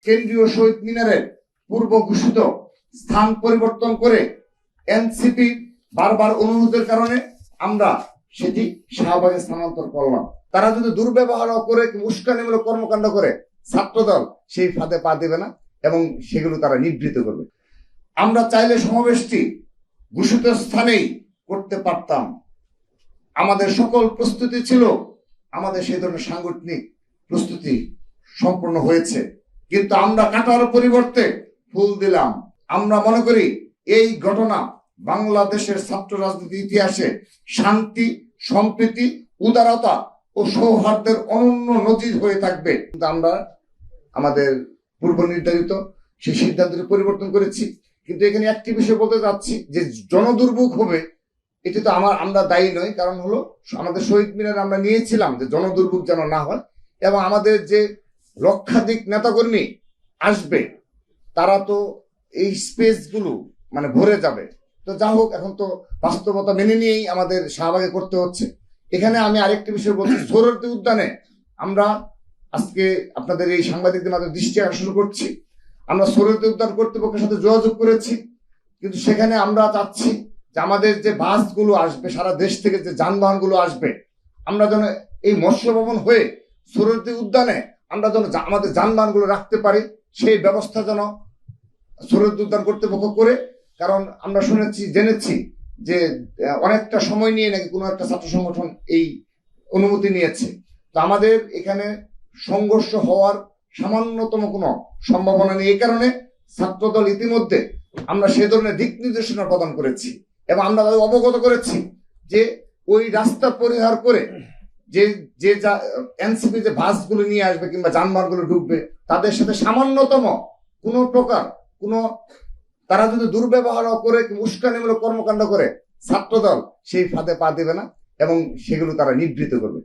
কেন্দ্রীয় শহীদ মিনারের পূর্ব ঘোষিত স্থান পরিবর্তন করে এনসিপি বারবার অনুরোধের কারণে আমরা সেটি শাহবাগে স্থানান্তর করলাম। তারা যদি দুর্ব্যবহার করে উস্কানিমূলক কর্মকাণ্ড করে ছাত্রদল সেই ফাঁদে পা দেবে না এবং সেগুলো তারা নিবৃত্ত করবে। আমরা চাইলে সমাবেশটি ঘোষিত স্থানেই করতে পারতাম, আমাদের সকল প্রস্তুতি ছিল, আমাদের সেই ধরনের সাংগঠনিক প্রস্তুতি সম্পূর্ণ হয়েছে, কিন্তু আমরা কাটার পরিবর্তে ফুল দিলাম। আমরা মনে করি এই ঘটনা বাংলাদেশের ছাত্র রাজনীতির ইতিহাসে শান্তি, সম্প্রীতি, উদারতা ও সৌহার্দ্যের অনন্য নজির হয়ে থাকবে। কিন্তু আমরা আমাদের পূর্ব নির্ধারিত সেই সিদ্ধান্তটি পরিবর্তন করেছি। কিন্তু এখানে একটি বিষয় বলতে চাচ্ছি যে জনদুর্ভোগ হবে এটি তো আমরা দায়ী নই। কারণ হলো আমাদের শহীদ মিনার আমরা নিয়েছিলাম যে জনদুর্ভোগ যেন না হয়, এবং আমাদের যে লক্ষাধিক নেতাকর্মী আসবে তারা তো এই স্পেসগুলো মানে ভরে যাবে। তো যা হোক, এখন তো বাস্তবতা মেনে নিয়েই আমাদের শাহবাগে করতে হচ্ছে। এখানে আমি আরেকটি বিষয় বলছি, সোহরাওয়ার্দী উদ্যানে আমরা আজকে আপনাদের এই সাংবাদিকদের মাধ্যমে দৃষ্টি আকর্ষণ করছি, আমরা সোহরাওয়ার্দী উদ্যান কর্তৃপক্ষের সাথে যোগাযোগ করেছি, কিন্তু সেখানে আমরা চাচ্ছি যে আমাদের যে বাসগুলো আসবে, সারা দেশ থেকে যে যানবাহনগুলো আসবে, আমরা যেন এই মৎস্য ভবন হয়ে সোহরাওয়ার্দী উদ্যানে আমরা যেন আমাদের যানবাহনগুলো রাখতে পারি, সেই ব্যবস্থা যেন সোহরাওয়ার্দী উদ্যান কর্তৃপক্ষ করে। কারণ আমরা জেনেছি যে অনেকটা সময় নিয়ে নাকি কোনো একটা ছাত্র সংগঠন এই অনুমতি নিয়েছে। তো আমাদের এখানে সংঘর্ষ হওয়ার সামান্যতম কোনো সম্ভাবনা নেই। এই কারণে ছাত্রদল ইতিমধ্যে আমরা সে ধরনের দিক নির্দেশনা প্রদান করেছি এবং আমরা তাদের অবগত করেছি যে ওই রাস্তা পরিহার করে যে যে এনসিপি যে বাসগুলো নিয়ে আসবে কিংবা যানবাহনগুলো ঢুকবে তাদের সাথে সামান্যতম কোনো প্রকার তারা যদি দুর্ব্যবহার করে উস্কানিমূলক কর্মকাণ্ড করে ছাত্রদল সেই ফাঁদে পা দেবে না এবং সেগুলো তারা নিবৃত্ত করবে।